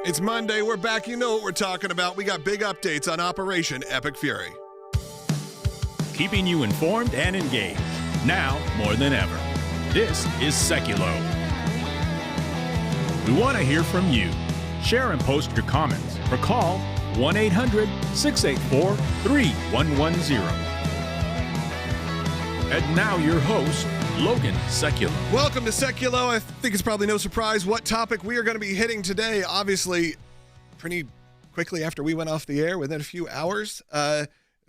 It's Monday. We're back. You know what we're talking about. We got big updates on Operation Epic Fury. Keeping you informed and engaged. Now more than ever. This is Sekulow. We want to hear from you. Share and post your comments or call 1-800-684-3110. And now your host, Logan Sekulow. Welcome to Sekulow. I think it's probably no surprise what topic we are going to be hitting today. Obviously, pretty quickly after we went off the air, within a few hours,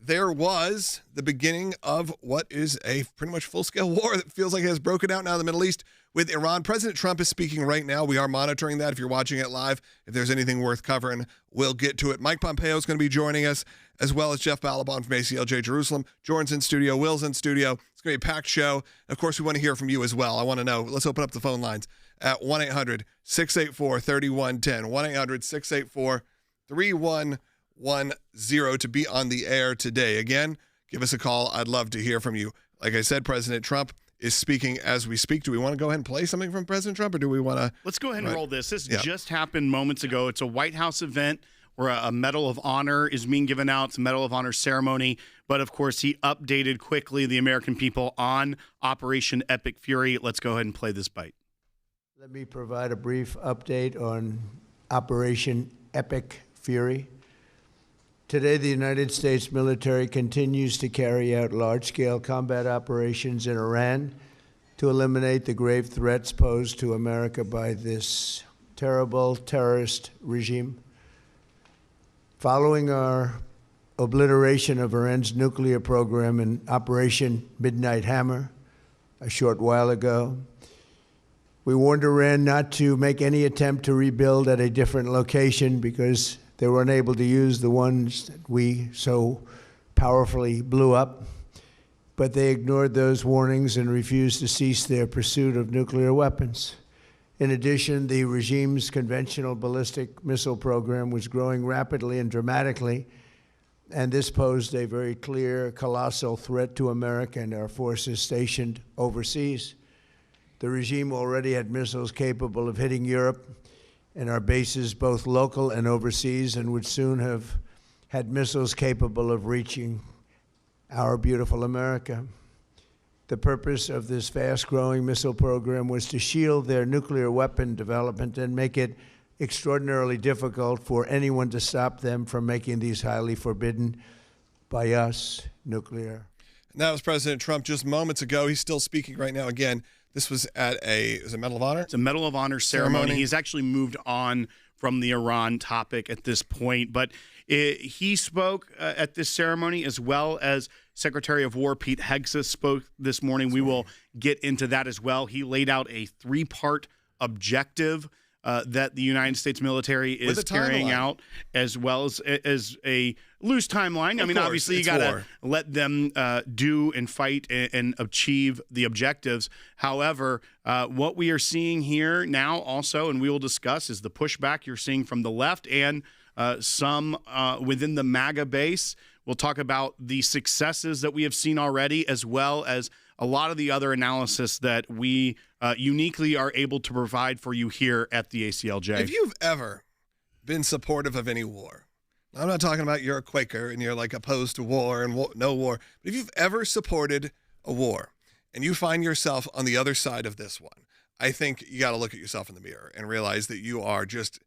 there was the beginning of what is a pretty much full-scale war that feels like it has broken out now in the Middle East with Iran. President Trump is speaking right now. We are monitoring that. If you're watching it live, if there's anything worth covering, we'll get to it. Mike Pompeo is going to be joining us, as well as Jeff Balaban from ACLJ Jerusalem. Jordan's in studio. Will's in studio. It's going to be a packed show. Of course, we want to hear from you as well. I want to know. Let's open up the phone lines at 1-800-684-3110. 1-800-684-3110 to be on the air today. Again, give us a call. I'd love to hear from you. Like I said, President Trump is speaking as we speak. Do we want to go ahead and play something from President Trump, or do we want to? Let's go ahead and roll this. This just happened moments ago. It's a White House event where a Medal of Honor is being given out. It's a Medal of Honor ceremony. But, of course, he updated quickly the American people on Operation Epic Fury. Let's go ahead and play this bite. Let me provide a brief update on Operation Epic Fury. Today, the United States military continues to carry out large-scale combat operations in Iran to eliminate the grave threats posed to America by this terrible terrorist regime. Following our obliteration of Iran's nuclear program in Operation Midnight Hammer a short while ago, we warned Iran not to make any attempt to rebuild at a different location because they were unable to use the ones that we so powerfully blew up, but they ignored those warnings and refused to cease their pursuit of nuclear weapons. In addition, the regime's conventional ballistic missile program was growing rapidly and dramatically, and this posed a very clear, colossal threat to America and our forces stationed overseas. The regime already had missiles capable of hitting Europe and our bases, both local and overseas, and would soon have had missiles capable of reaching our beautiful America. The purpose of this fast-growing missile program was to shield their nuclear weapon development and make it extraordinarily difficult for anyone to stop them from making these highly forbidden, by us, nuclear. And that was President Trump just moments ago. He's still speaking right now. Again, this was at a Medal of Honor? It's a Medal of Honor ceremony. He's actually moved on from the Iran topic at this point. But he spoke at this ceremony, as well as Secretary of War Pete Hegseth spoke this morning. We will get into that as well. He laid out a three-part objective that the United States military is carrying out, as well as a loose timeline. I mean, obviously, you got to let them do and fight and achieve the objectives. However, what we are seeing here now also, and we will discuss, is the pushback you're seeing from the left and some within the MAGA base. We'll talk about the successes that we have seen already, as well as a lot of the other analysis that we uniquely are able to provide for you here at the ACLJ. If you've ever been supportive of any war, I'm not talking about you're a Quaker and you're like opposed to war and no war, but if you've ever supported a war and you find yourself on the other side of this one, I think you got to look at yourself in the mirror and realize that you just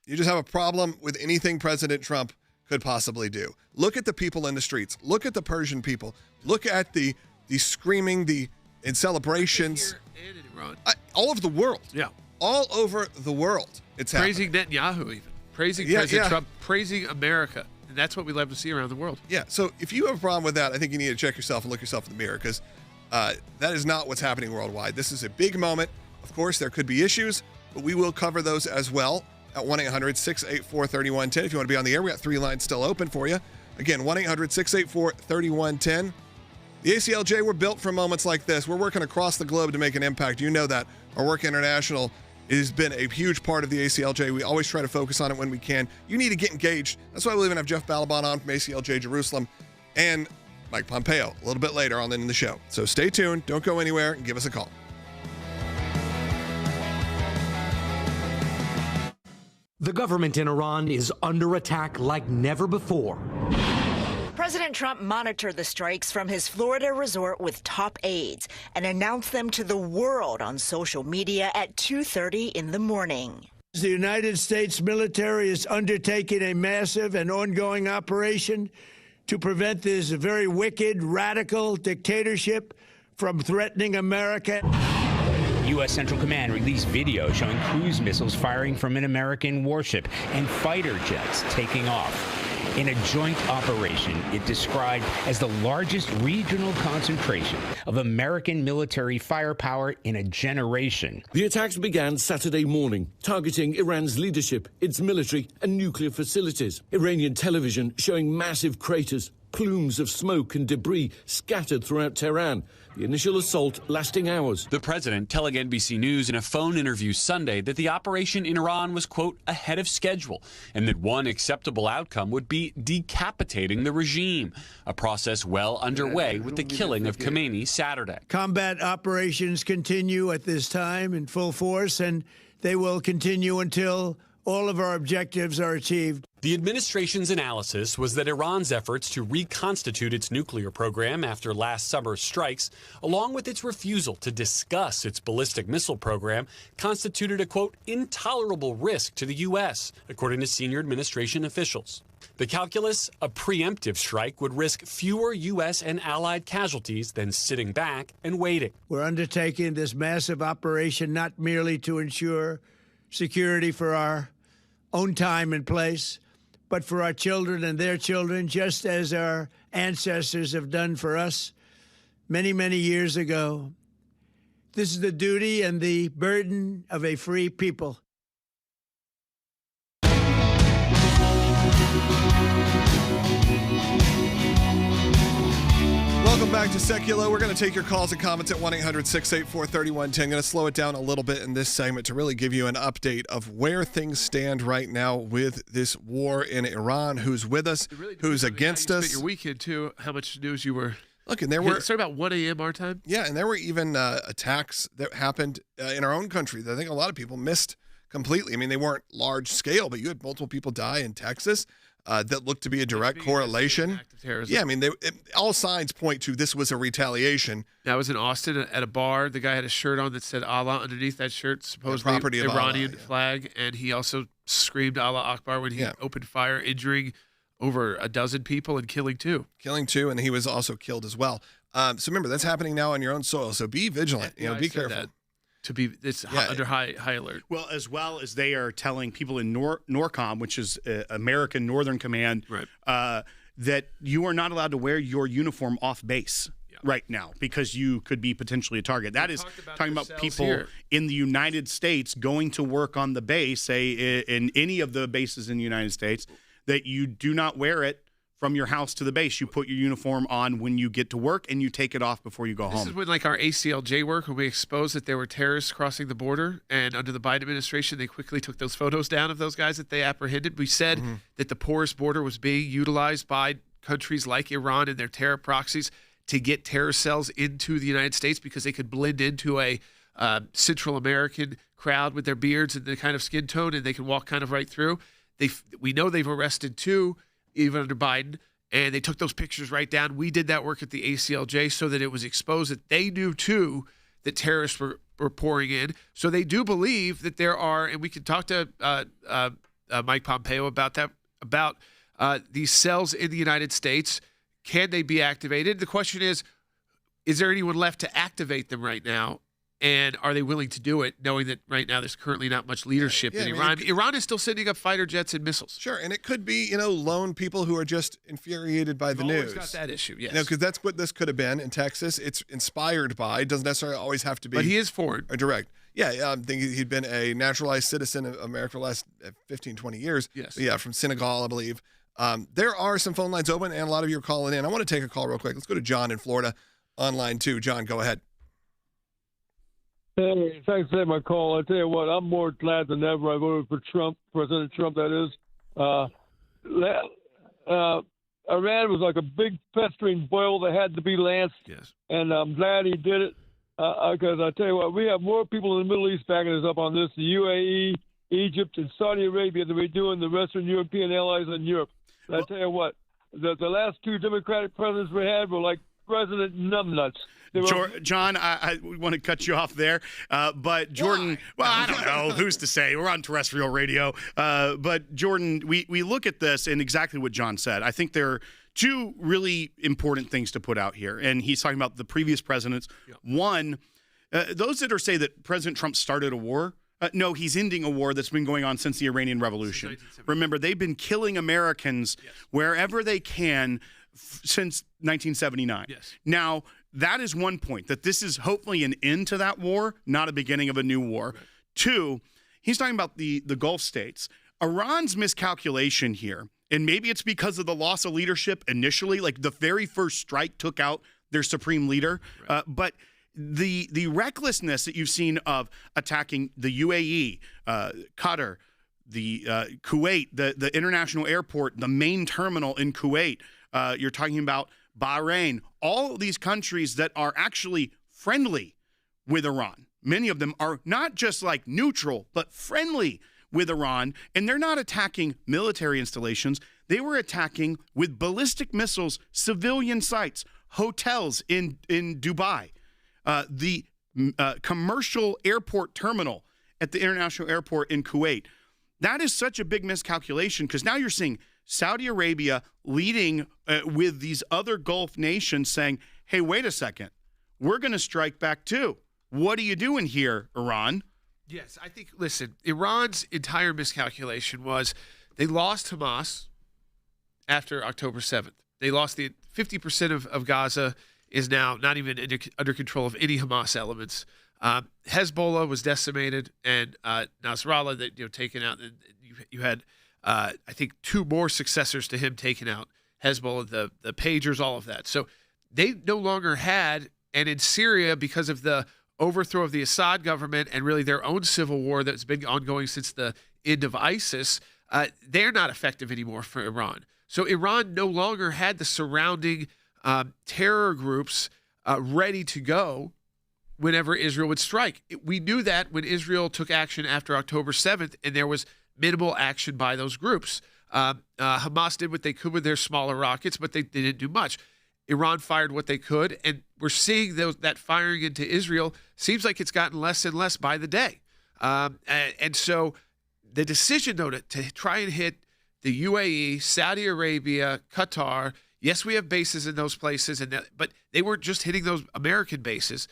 have a problem with anything President Trump could possibly do. Look at the people in the streets. Look at the Persian people. Look at the screaming, in celebrations. All over the world. Yeah. All over the world. It's praising happening. Netanyahu even. Praising President Trump. Praising America. And that's what we love to see around the world. Yeah. So if you have a problem with that, I think you need to check yourself and look yourself in the mirror, because that is not what's happening worldwide. This is a big moment. Of course, there could be issues, but we will cover those as well at 1-800-684-3110. If you want to be on the air, we got 3 lines still open for you. Again, 1-800-684-3110. The ACLJ, we're built for moments like this. We're working across the globe to make an impact. You know that. Our work international has been a huge part of the ACLJ. We always try to focus on it when we can. You need to get engaged. That's why we'll even have Jeff Balaban on from ACLJ Jerusalem and Mike Pompeo a little bit later on in the show. So stay tuned. Don't go anywhere, and give us a call. The government in Iran is under attack like never before. President Trump monitored the strikes from his Florida resort with top aides and announced them to the world on social media at 2:30 in the morning. The United States military is undertaking a massive and ongoing operation to prevent this very wicked, radical dictatorship from threatening America. U.S. Central Command released video showing cruise missiles firing from an American warship and fighter jets taking off. In a joint operation it described as the largest regional concentration of American military firepower in a generation. The attacks began Saturday morning, targeting Iran's leadership, its military and nuclear facilities. Iranian television showing massive craters, plumes of smoke and debris scattered throughout Tehran. The initial assault lasting hours. The president telling NBC News in a phone interview Sunday that the operation in Iran was, quote, ahead of schedule, and that one acceptable outcome would be decapitating the regime, a process well underway with the killing of Khamenei Saturday. Combat operations continue at this time in full force, and they will continue until all of our objectives are achieved. The administration's analysis was that Iran's efforts to reconstitute its nuclear program after last summer's strikes, along with its refusal to discuss its ballistic missile program, constituted a, quote, intolerable risk to the U.S., according to senior administration officials. The calculus, a preemptive strike would risk fewer U.S. and allied casualties than sitting back and waiting. We're undertaking this massive operation not merely to ensure security for our own time and place, but for our children and their children, just as our ancestors have done for us many, many years ago. This is the duty and the burden of a free people. Welcome back to Sekulow. We're going to take your calls and comments at 1-800-684-3110. I'm going to slow it down a little bit in this segment to really give you an update of where things stand right now with this war in Iran, who's with us, who's against us. Your weekend, too, how much news you were. Look, and there were... It started about 1 a.m. our time? Yeah, and there were even attacks that happened in our own country that I think a lot of people missed completely. I mean, they weren't large scale, but you had multiple people die in Texas. That looked to be a direct correlation. Yeah, I mean, all signs point to this was a retaliation. That was in Austin at a bar. The guy had a shirt on that said Allah underneath that shirt, supposedly Iranian flag, and he also screamed Allah Akbar when he opened fire, injuring over a dozen people and killing two. And he was also killed as well. So remember, that's happening now on your own soil. So be vigilant. Be careful. Under high alert. Well, as well as they are telling people in NORCOM, which is American Northern Command, that you are not allowed to wear your uniform off base right now because you could be potentially a target. That is talking about people in the United States going to work on the base, say in any of the bases in the United States, that you do not wear it from your house to the base. You put your uniform on when you get to work, and you take it off before you go home. This is when, like, our ACLJ work, when we exposed that there were terrorists crossing the border, and under the Biden administration, they quickly took those photos down of those guys that they apprehended. We said that the porous border was being utilized by countries like Iran and their terror proxies to get terror cells into the United States because they could blend into a Central American crowd with their beards and the kind of skin tone, and they can walk kind of right through. We know they've arrested two, even under Biden, and they took those pictures right down. We did that work at the ACLJ so that it was exposed that they knew, too, that terrorists were pouring in. So they do believe that there are, and we can talk to Mike Pompeo about that, about these cells in the United States. Can they be activated? The question is there anyone left to activate them right now? And are they willing to do it, knowing that right now there's currently not much leadership in Iran? Iran is still sending up fighter jets and missiles. Sure, and it could be, lone people who are just infuriated by the news. Always got that issue, yes. Because that's what this could have been in Texas. It's inspired by. It doesn't necessarily always have to be. But he is foreign. Or direct. Yeah, I think he'd been a naturalized citizen of America for the last 15, 20 years. Yes. Yeah, from Senegal, I believe. There are some phone lines open, and a lot of you are calling in. I want to take a call real quick. Let's go to John in Florida on line 2. John, go ahead. Hey, thanks for taking my call. I tell you what, I'm more glad than ever I voted for Trump, President Trump, that is. Iran was like a big festering boil that had to be lanced. Yes. And I'm glad he did it because I tell you what, we have more people in the Middle East backing us up on this. The UAE, Egypt and Saudi Arabia than we do in the Western European allies in Europe. And I tell you what, the last two Democratic presidents we had were like President Numbnuts. John, I want to cut you off there, but Jordan, well, I don't know. Who's to say? We're on terrestrial radio. But Jordan, we look at this and exactly what John said. I think there are two really important things to put out here, and he's talking about the previous presidents. Yep. One, those that say that President Trump started a war, no, he's ending a war that's been going on since the Iranian Revolution. Remember, they've been killing Americans wherever they can since 1979. Yes. Now, that is one point, that this is hopefully an end to that war, not a beginning of a new war. Right. Two, he's talking about the Gulf states. Iran's miscalculation here, and maybe it's because of the loss of leadership initially, like the very first strike took out their supreme leader, right. But the recklessness that you've seen of attacking the UAE, Qatar, the Kuwait, the international airport, the main terminal in Kuwait, you're talking about Bahrain, all of these countries that are actually friendly with Iran. Many of them are not just like neutral, but friendly with Iran. And they're not attacking military installations. They were attacking with ballistic missiles, civilian sites, hotels in Dubai, the commercial airport terminal at the international airport in Kuwait. That is such a big miscalculation because now you're seeing Saudi Arabia leading with these other Gulf nations saying, hey, wait a second, we're going to strike back too. What are you doing here, Iran? Yes, I think, listen, Iran's entire miscalculation was they lost Hamas after October 7th. They lost 50% of Gaza is now not even under control of any Hamas elements. Hezbollah was decimated, and Nasrallah that taken out. And you had I think two more successors to him taken out. Hezbollah, the pagers, all of that. So they no longer had, and in Syria, because of the overthrow of the Assad government and really their own civil war that's been ongoing since the end of ISIS, they're not effective anymore for Iran. So Iran no longer had the surrounding terror groups ready to go whenever Israel would strike. We knew that when Israel took action after October 7th, and there was minimal action by those groups. Hamas did what they could with their smaller rockets, but they didn't do much. Iran fired what they could, and we're seeing that firing into Israel seems like it's gotten less and less by the day. And so the decision, though, to try and hit the UAE, Saudi Arabia, Qatar, yes, we have bases in those places, but they weren't just hitting those American bases.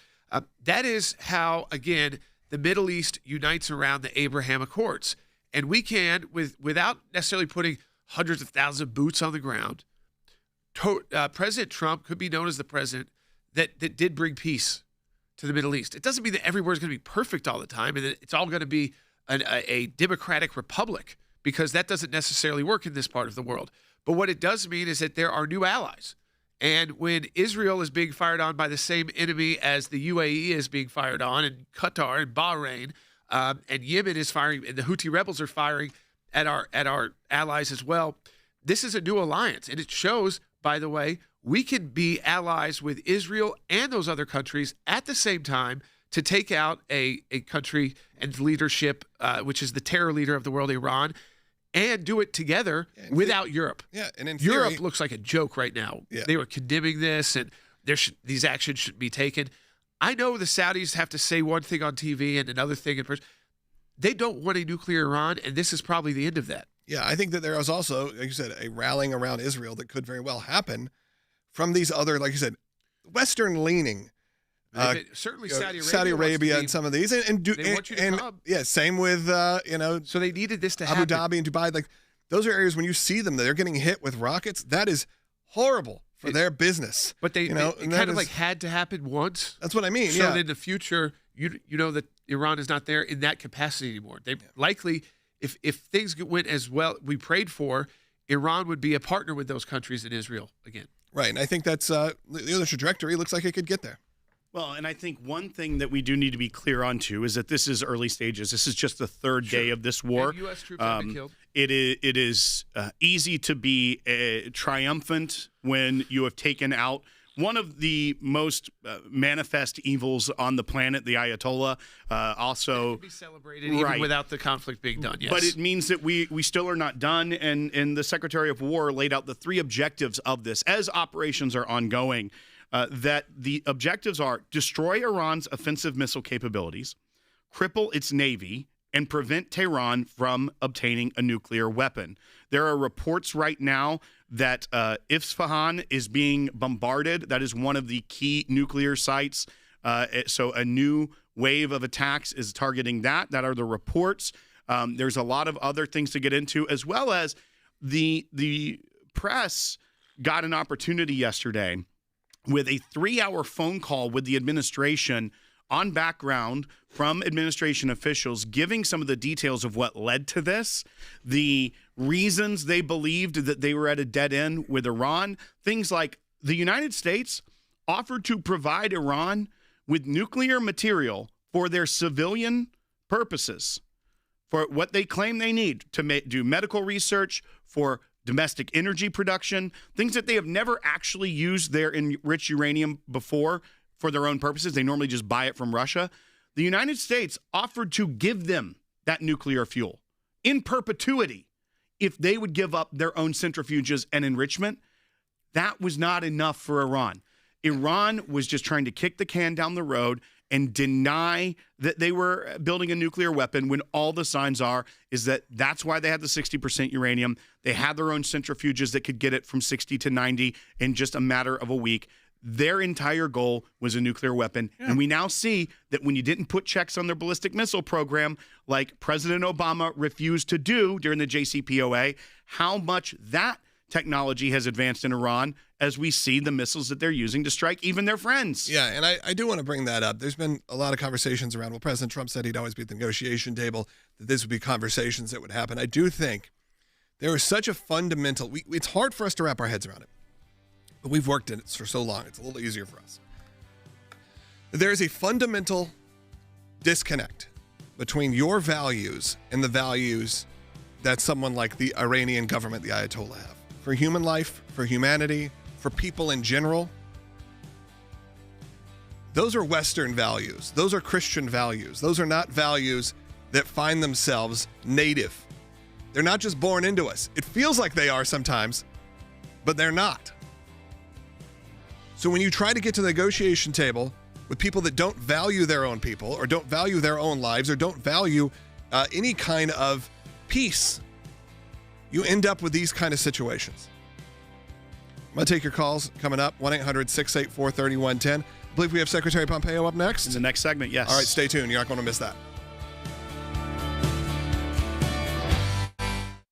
That is how, again, the Middle East unites around the Abraham Accords. And we can, without necessarily putting hundreds of thousands of boots on the ground, President Trump could be known as the president that did bring peace to the Middle East. It doesn't mean that everywhere is going to be perfect all the time and that it's all going to be a democratic republic, because that doesn't necessarily work in this part of the world. But what it does mean is that there are new allies. And when Israel is being fired on by the same enemy as the UAE is being fired on, and Qatar and Bahrain, and Yemen is firing, and the Houthi rebels are firing at our allies as well, this is a new alliance. And it shows, by the way, we can be allies with Israel and those other countries at the same time to take out a country and leadership, which is the terror leader of the world, Iran, and do it together without Europe. Yeah, and in Europe theory, looks like a joke right now. Yeah. They were condemning this, and these actions should be taken. I know the Saudis have to say one thing on TV and another thing in person. They don't want a nuclear Iran, and this is probably the end of that. Yeah, I think that there is also, like you said, a rallying around Israel that could very well happen from these other, like you said, Western-leaning. Certainly Saudi Arabia and some of these, and yeah, same with So they needed this to Abu happen. Dhabi and Dubai. Like those are areas when you see them, they're getting hit with rockets. That is horrible for their business. But it kind of like had to happen once. That's what I mean. So yeah. that in the future, you know that Iran is not there in that capacity anymore. They likely, if things went as well we prayed for, Iran would be a partner with those countries in Israel again. Right, and I think that's the other trajectory looks like it could get there. Well, and I think one thing that we do need to be clear on, too, is that this is early stages. This is just the third day of this war. And U.S. troops have been killed. It is easy to be triumphant when you have taken out one of the most manifest evils on the planet, the Ayatollah. Also, it could be celebrated even without the conflict being done. Yes, but it means that we still are not done. And the Secretary of War laid out the 3 objectives of this as operations are ongoing. That the objectives are destroy Iran's offensive missile capabilities, cripple its navy, and prevent Tehran from obtaining a nuclear weapon. There are reports right now that Isfahan is being bombarded. That is one of the key nuclear sites. So a new wave of attacks is targeting that. That are the reports. There's a lot of other things to get into, as well as the press got an opportunity yesterday with a 3-hour phone call with the administration on background from administration officials, giving some of the details of what led to this, the reasons they believed that they were at a dead end with Iran, things like the United States offered to provide Iran with nuclear material for their civilian purposes, for what they claim they need to do medical research, for domestic energy production, things that they have never actually used their enriched uranium before for their own purposes. They normally just buy it from Russia. The United States offered to give them that nuclear fuel in perpetuity if they would give up their own centrifuges and enrichment. That was not enough for Iran. Iran was just trying to kick the can down the road and deny that they were building a nuclear weapon, when all the signs is that that's why they had the 60% uranium. They had their own centrifuges that could get it from 60 to 90 in just a matter of a week. Their entire goal was a nuclear weapon. Yeah. And we now see that when you didn't put checks on their ballistic missile program, like President Obama refused to do during the JCPOA, how much that technology has advanced in Iran as we see the missiles that they're using to strike even their friends. Yeah, and I do want to bring that up. There's been a lot of conversations around, well, President Trump said he'd always be at the negotiation table, that this would be conversations that would happen. I do think there is such a fundamental, it's hard for us to wrap our heads around it, but we've worked in it for so long, it's a little easier for us. There is a fundamental disconnect between your values and the values that someone like the Iranian government, the Ayatollah, have. For human life, for humanity, for people in general. Those are Western values. Those are Christian values. Those are not values that find themselves native. They're not just born into us. It feels like they are sometimes, but they're not. So when you try to get to the negotiation table with people that don't value their own people, or don't value their own lives, or don't value any kind of peace, you end up with these kind of situations. I'm going to take your calls coming up, 1-800-684-3110. I believe we have Secretary Pompeo up next. In the next segment, yes. All right, stay tuned. You're not going to miss that.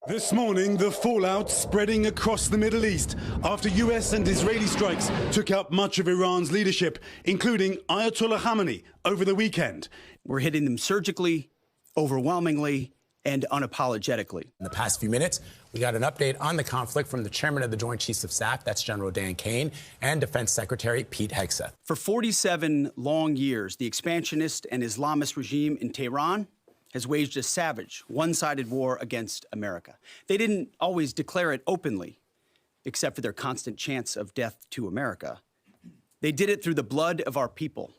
This morning, the fallout spreading across the Middle East after US and Israeli strikes took out much of Iran's leadership, including Ayatollah Khamenei, over the weekend. We're hitting them surgically, overwhelmingly, and unapologetically. In the past few minutes, we got an update on the conflict from the chairman of the Joint Chiefs of Staff, that's General Dan Kane, and Defense Secretary Pete Hegseth. For 47 long years, the expansionist and Islamist regime in Tehran has waged a savage, one-sided war against America. They didn't always declare it openly, except for their constant chants of death to America. They did it through the blood of our people.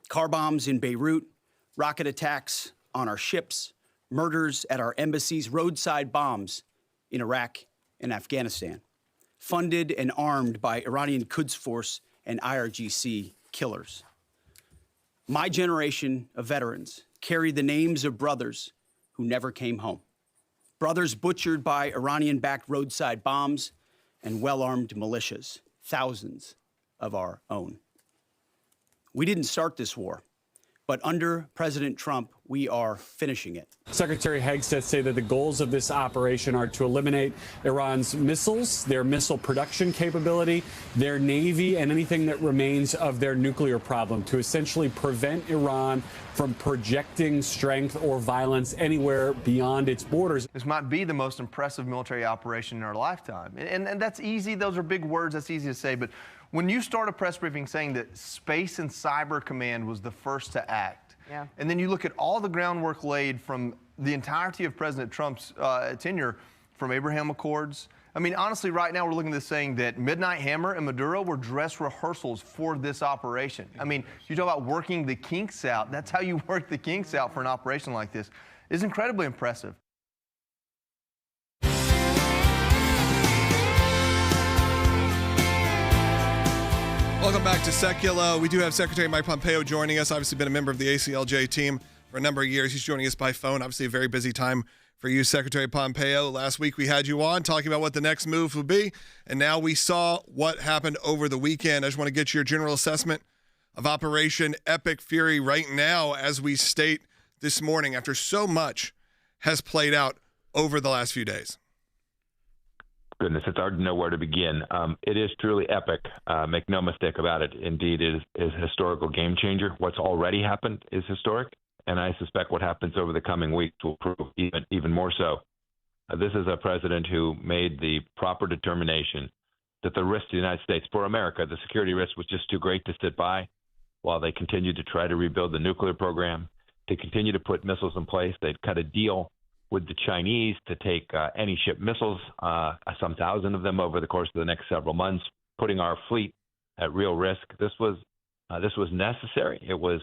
Car bombs in Beirut, rocket attacks on our ships, murders at our embassies, roadside bombs in Iraq and Afghanistan, funded and armed by Iranian Quds Force and IRGC killers. My generation of veterans carry the names of brothers who never came home. Brothers butchered by Iranian-backed roadside bombs and well-armed militias, thousands of our own. We didn't start this war, but under President Trump, we are finishing it. Secretary Hegseth say that the goals of this operation are to eliminate Iran's missiles, their missile production capability, their navy, and anything that remains of their nuclear problem, to essentially prevent Iran from projecting strength or violence anywhere beyond its borders. This might be the most impressive military operation in our lifetime. And that's easy. Those are big words. That's easy to say. But when you start a press briefing saying that Space and Cyber Command was the first to act, and then you look at all the groundwork laid from the entirety of President Trump's tenure, from Abraham Accords I mean, honestly, right now we're looking at this saying that Midnight Hammer and Maduro were dress rehearsals for this operation. I mean, you talk about working the kinks out. That's how you work the kinks out for an operation like this. It's incredibly impressive. Welcome back to Sekulow. We do have Secretary Mike Pompeo joining us. Obviously been a member of the ACLJ team for a number of years. He's joining us by phone. Obviously a very busy time for you, Secretary Pompeo. Last week we had you on talking about what the next move would be, and now we saw what happened over the weekend. I just want to get your general assessment of Operation Epic Fury right now as we state this morning after so much has played out over the last few days. Goodness, it's hard to know where to begin. It is truly epic. Make no mistake about it. Indeed, it is a historical game changer. What's already happened is historic, and I suspect what happens over the coming weeks will prove even more so. This is a president who made the proper determination that the risk to the United States, for America, the security risk was just too great to sit by while they continued to try to rebuild the nuclear program, to continue to put missiles in place. They'd cut a deal with the Chinese to take any ship missiles, some 1,000 of them over the course of the next several months, putting our fleet at real risk. This was necessary. It was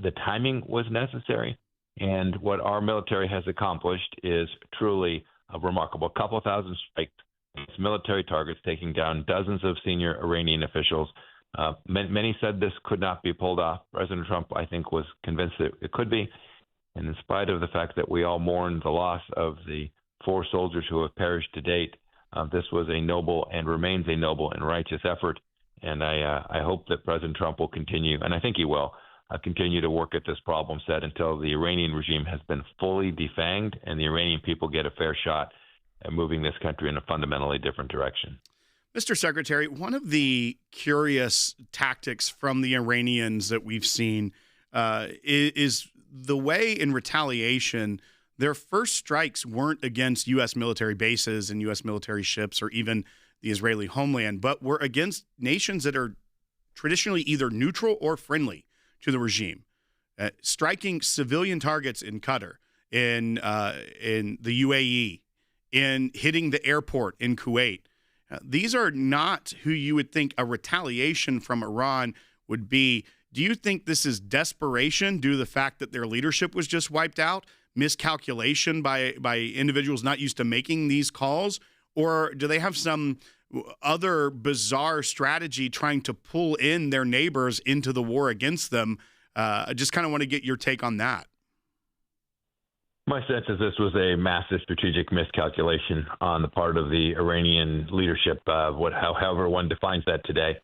the timing was necessary, and what our military has accomplished is truly remarkable. A couple thousand strikes against military targets, taking down dozens of senior Iranian officials. Many said this could not be pulled off. President Trump, I think, was convinced that it could be. And in spite of the fact that we all mourn the loss of the 4 soldiers who have perished to date, this was a noble and remains a noble and righteous effort. And I hope that President Trump will continue, and I think he will, continue to work at this problem set until the Iranian regime has been fully defanged and the Iranian people get a fair shot at moving this country in a fundamentally different direction. Mr. Secretary, one of the curious tactics from the Iranians that we've seen is the way in retaliation, their first strikes weren't against U.S. military bases and U.S. military ships or even the Israeli homeland, but were against nations that are traditionally either neutral or friendly to the regime, striking civilian targets in Qatar, in the UAE, in hitting the airport in Kuwait. These are not who you would think a retaliation from Iran would be. Do you think this is desperation due to the fact that their leadership was just wiped out, miscalculation by individuals not used to making these calls, or do they have some other bizarre strategy trying to pull in their neighbors into the war against them? I just kind of want to get your take on that. My sense is this was a massive strategic miscalculation on the part of the Iranian leadership, however one defines that today.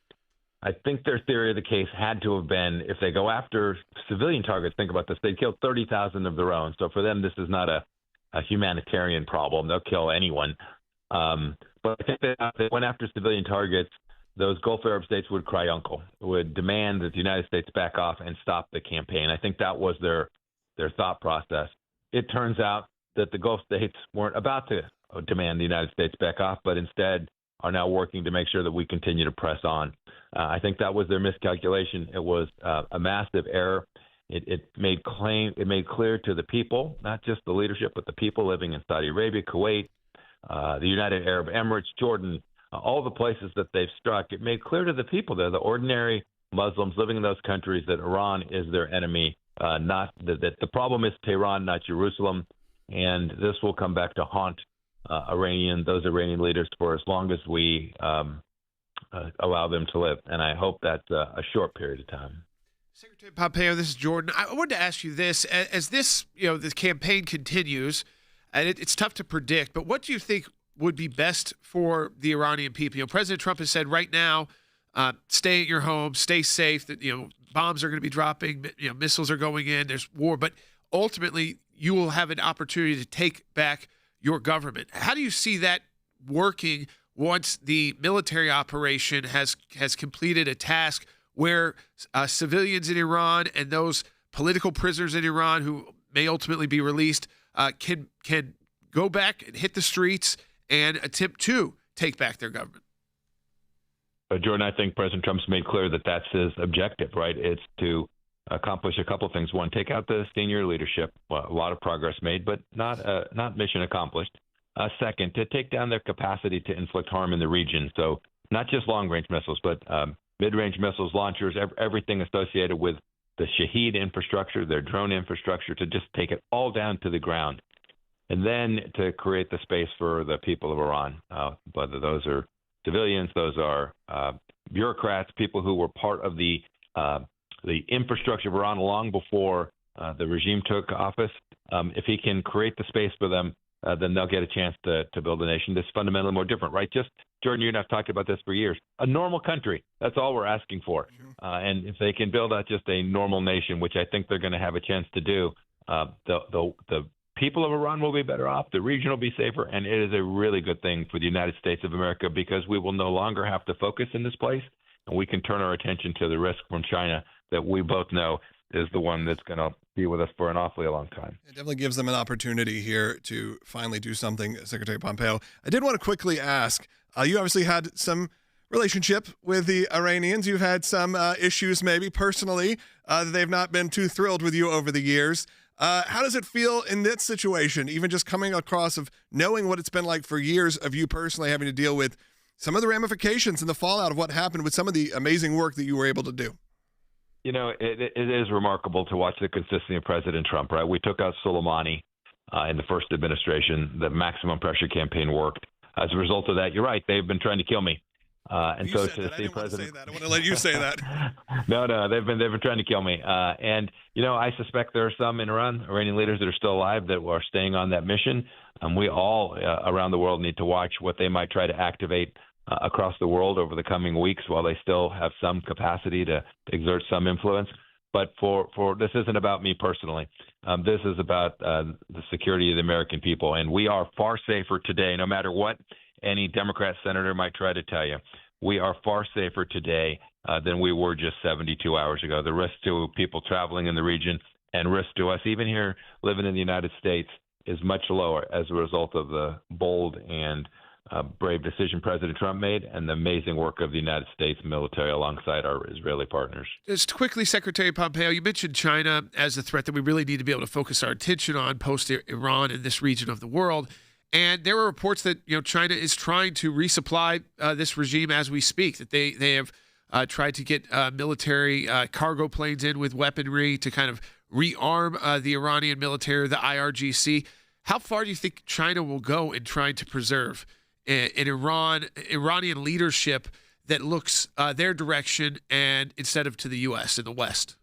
I think their theory of the case had to have been, if they go after civilian targets, think about this, they killed 30,000 of their own. So for them, this is not a humanitarian problem. They'll kill anyone. But I think that if they went after civilian targets, those Gulf Arab states would cry uncle, would demand that the United States back off and stop the campaign. I think that was their thought process. It turns out that the Gulf states weren't about to demand the United States back off, but instead are now working to make sure that we continue to press on. I think that was their miscalculation. It was a massive error. It made clear to the people, not just the leadership, but the people living in Saudi Arabia, Kuwait, the United Arab Emirates, Jordan, all the places that they've struck. It made clear to the people there, the ordinary Muslims living in those countries, that Iran is their enemy, not that the problem is Tehran, not Jerusalem. And this will come back to haunt those Iranian leaders for as long as we allow them to live. And I hope that's a short period of time. Secretary Pompeo, this is Jordan. I wanted to ask you this. As this, this campaign continues, and it's tough to predict, but what do you think would be best for the Iranian people? President Trump has said right now, stay at your home, stay safe, that, bombs are going to be dropping, missiles are going in, there's war, but ultimately you will have an opportunity to take back your government. How do you see that working once the military operation has completed a task where civilians in Iran and those political prisoners in Iran who may ultimately be released can go back and hit the streets and attempt to take back their government? Jordan, I think President Trump's made clear that that's his objective, right? It's to accomplish a couple things. 1, take out the senior leadership. Well, a lot of progress made, but not mission accomplished. second, to take down their capacity to inflict harm in the region. So not just long-range missiles, but mid-range missiles, launchers, everything associated with the Shahed infrastructure, their drone infrastructure, to just take it all down to the ground. And then to create the space for the people of Iran, whether those are civilians, those are bureaucrats, people who were part of the infrastructure of Iran long before the regime took office. If he can create the space for them, then they'll get a chance to build a nation that's fundamentally more different, right? Just, Jordan, you and I have talked about this for years. A normal country, that's all we're asking for. And if they can build out just a normal nation, which I think they're going to have a chance to do, the people of Iran will be better off, the region will be safer, and it is a really good thing for the United States of America because we will no longer have to focus in this place, and we can turn our attention to the risk from China that we both know is the one that's going to be with us for an awfully long time. It definitely gives them an opportunity here to finally do something, Secretary Pompeo. I did want to quickly ask, you obviously had some relationship with the Iranians. You've had some issues maybe personally that they've not been too thrilled with you over the years. How does it feel in this situation, even just coming across of knowing what it's been like for years of you personally having to deal with some of the ramifications and the fallout of what happened with some of the amazing work that you were able to do? You know, it is remarkable to watch the consistency of President Trump, right? We took out Soleimani in the first administration. The maximum pressure campaign worked. As a result of that, you're right, they've been trying to kill me. And so to see President, I want to let you say that. No, they've been trying to kill me. And you know, I suspect there are some in Iran, Iranian leaders that are still alive that are staying on that mission. We all around the world need to watch what they might try to activate across the world over the coming weeks, while they still have some capacity to exert some influence. But for this isn't about me personally. This is about the security of the American people, and we are far safer today, no matter what any Democrat senator might try to tell you. We are far safer today than we were just 72 hours ago. The risk to people traveling in the region and risk to us, even here living in the United States, is much lower as a result of the bold and brave decision President Trump made and the amazing work of the United States military alongside our Israeli partners. Just quickly, Secretary Pompeo, you mentioned China as a threat that we really need to be able to focus our attention on post-Iran in this region of the world. And there were reports that China is trying to resupply this regime as we speak, that they have tried to get military cargo planes in with weaponry to kind of rearm the Iranian military, the IRGC. How far do you think China will go in trying to preserve an Iranian leadership that looks their direction and instead of to the U.S. and the West?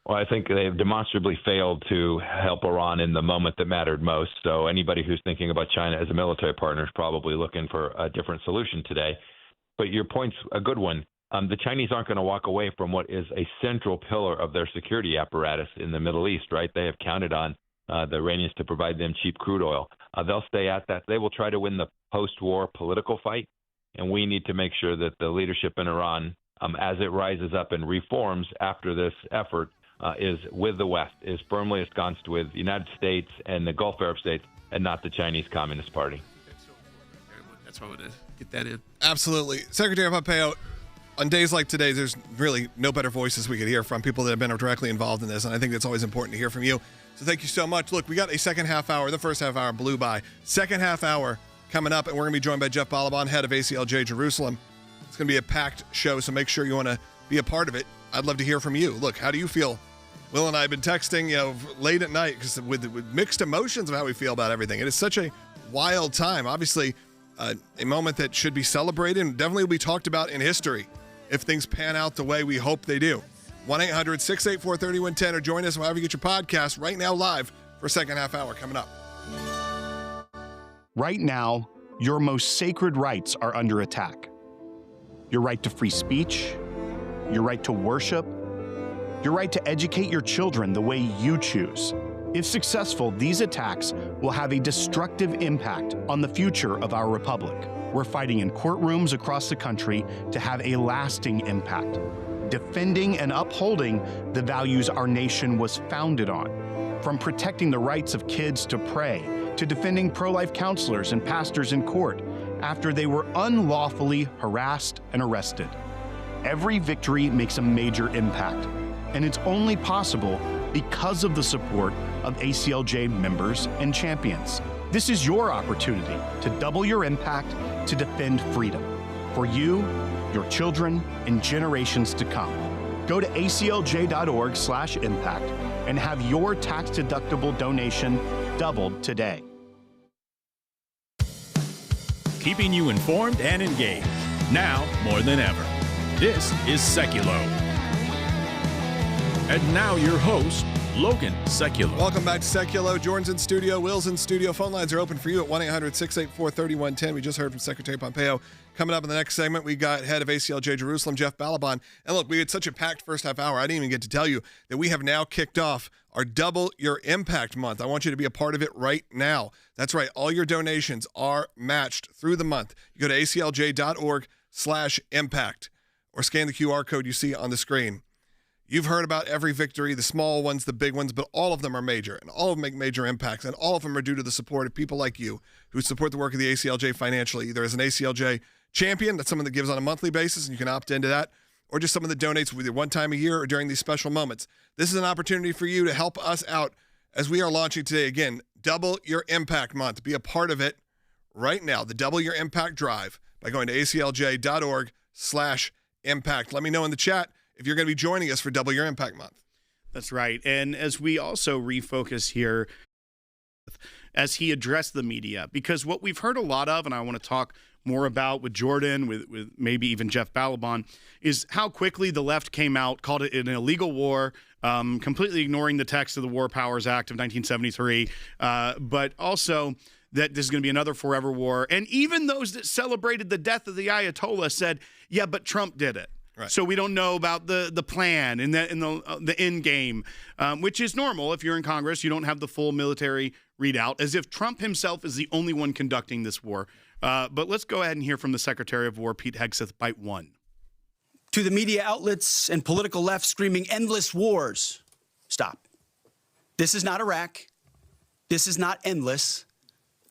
Well, I think they've demonstrably failed to help Iran in the moment that mattered most. So anybody who's thinking about China as a military partner is probably looking for a different solution today. But your point's a good one. The Chinese aren't going to walk away from what is a central pillar of their security apparatus in the Middle East, right? They have counted on the Iranians to provide them cheap crude oil. They'll stay at that. They will try to win the post-war political fight, and we need to make sure that the leadership in Iran, as it rises up and reforms after this effort, is with the West, is firmly ensconced with the United States and the Gulf Arab states, and not the Chinese Communist Party. That's why I want to get that in. Absolutely. Secretary Pompeo, on days like today, there's really no better voices we could hear from people that have been directly involved in this, and I think it's always important to hear from you. So thank you so much. Look, we got a second half hour. The first half hour blew by. Second half hour coming up, and we're going to be joined by Jeff Balaban, head of ACLJ Jerusalem. It's going to be a packed show, so make sure you want to be a part of it. I'd love to hear from you. Look, how do you feel? Will and I have been texting, late at night because with mixed emotions of how we feel about everything. It is such a wild time. Obviously, a moment that should be celebrated and definitely will be talked about in history if things pan out the way we hope they do. 1-800-684-3110 or join us wherever you get your podcast right now live for second half hour coming up. Right now, your most sacred rights are under attack. Your right to free speech, your right to worship, your right to educate your children the way you choose. If successful, these attacks will have a destructive impact on the future of our republic. We're fighting in courtrooms across the country to have a lasting impact, defending and upholding the values our nation was founded on. From protecting the rights of kids to pray, to defending pro-life counselors and pastors in court after they were unlawfully harassed and arrested. Every victory makes a major impact, and it's only possible because of the support of ACLJ members and champions. This is your opportunity to double your impact to defend freedom for you, your children, and generations to come. Go to aclj.org/impact and have your tax-deductible donation doubled today. Keeping you informed and engaged, now more than ever. This is Sekulow. And now your host, Logan Sekulow. Welcome back to Sekulow. Jordan's in studio, Will's in studio. Phone lines are open for you at 1-800-684-3110. We just heard from Secretary Pompeo. Coming up in the next segment, we got head of ACLJ Jerusalem, Jeff Balaban. And look, we had such a packed first half hour, I didn't even get to tell you that we have now kicked off our Double Your Impact month. I want you to be a part of it right now. That's right. All your donations are matched through the month. You go to aclj.org/impact or scan the QR code you see on the screen. You've heard about every victory, the small ones, the big ones, but all of them are major, and all of them make major impacts, and all of them are due to the support of people like you who support the work of the ACLJ financially, either as an ACLJ champion, that's someone that gives on a monthly basis, and you can opt into that, or just someone that donates either one time a year or during these special moments. This is an opportunity for you to help us out as we are launching today, again, Double Your Impact Month. Be a part of it right now, the Double Your Impact Drive, by going to aclj.org/impact. Let me know in the chat if you're going to be joining us for Double Your Impact Month. That's right. And as we also refocus here, as he addressed the media, because what we've heard a lot of, and I want to talk more about with Jordan, with maybe even Jeff Balaban, is how quickly the left came out, called it an illegal war, completely ignoring the text of the War Powers Act of 1973, but also that this is going to be another forever war. And even those that celebrated the death of the Ayatollah said, yeah, but Trump did it. Right. So we don't know about the plan and the end game, which is normal. If you're in Congress, you don't have the full military readout, as if Trump himself is the only one conducting this war. But let's go ahead and hear from the Secretary of War, Pete Hegseth, bite one. To the media outlets and political left screaming endless wars, stop. This is not Iraq. This is not endless.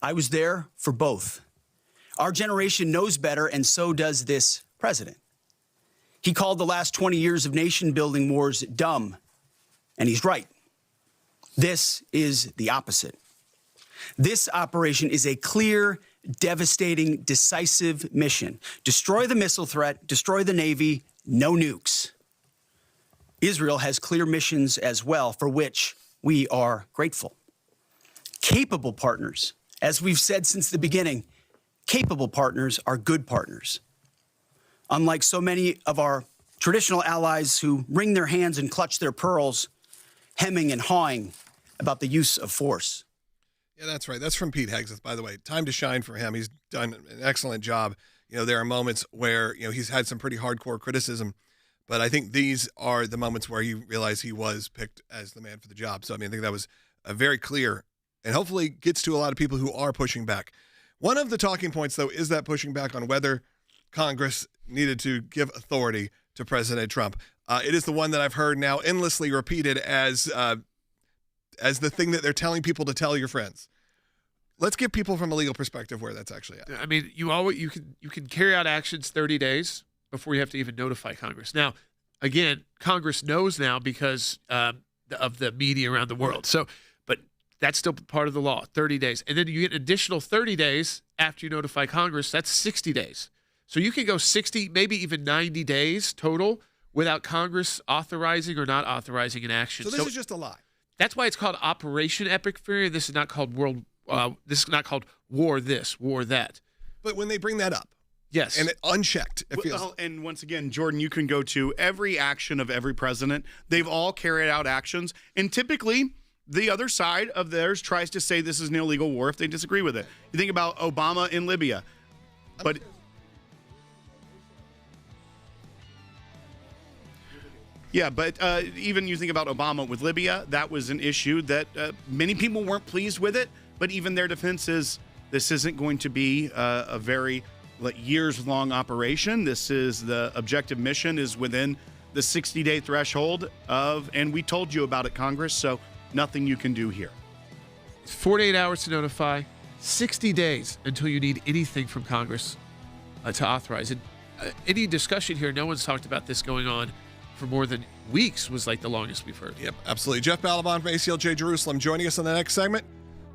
I was there for both. Our generation knows better, and so does this president. He called the last 20 years of nation-building wars dumb, and he's right. This is the opposite. This operation is a clear, devastating, decisive mission. Destroy the missile threat, destroy the Navy, no nukes. Israel has clear missions as well, for which we are grateful. Capable partners, as we've said since the beginning, capable partners are good partners. Unlike so many of our traditional allies who wring their hands and clutch their pearls, hemming and hawing about the use of force. Yeah, that's right. That's from Pete Hegseth, by the way. Time to shine for him. He's done an excellent job. You know, there are moments where, you know, he's had some pretty hardcore criticism, but I think these are the moments where you realize he was picked as the man for the job. So, I mean, I think that was very clear and hopefully gets to a lot of people who are pushing back. One of the talking points, though, is that pushing back on whether Congress needed to give authority to President Trump. It is the one that I've heard now endlessly repeated as the thing that they're telling people to tell your friends. Let's give people from a legal perspective where that's actually at. I mean, you can carry out actions 30 days before you have to even notify Congress. Now, again, Congress knows now because of the media around the world. So, but that's still part of the law, 30 days. And then you get an additional 30 days after you notify Congress. That's 60 days. So you can go 60, maybe even 90 days total without Congress authorizing or not authorizing an action. So this is just a lie. That's why it's called Operation Epic Fury. This is not called this is not called War This, War That. But when they bring that up, yes, and it unchecked, it feels. Well, and once again, Jordan, you can go to every action of every president. They've all carried out actions, and typically the other side of theirs tries to say this is an illegal war if they disagree with it. You think about Obama in Libya, but. Yeah, but even you think about Obama with Libya, that was an issue that many people weren't pleased with it, but even their defense is this isn't going to be a very years-long operation. This is the objective mission is within the 60-day threshold of, and we told you about it, Congress, so nothing you can do here. 48 hours to notify, 60 days until you need anything from Congress to authorize it. Any discussion here, no one's talked about this going on for more than weeks was like the longest we've heard. Yep, absolutely. Jeff Balaban from ACLJ Jerusalem joining us on the next segment.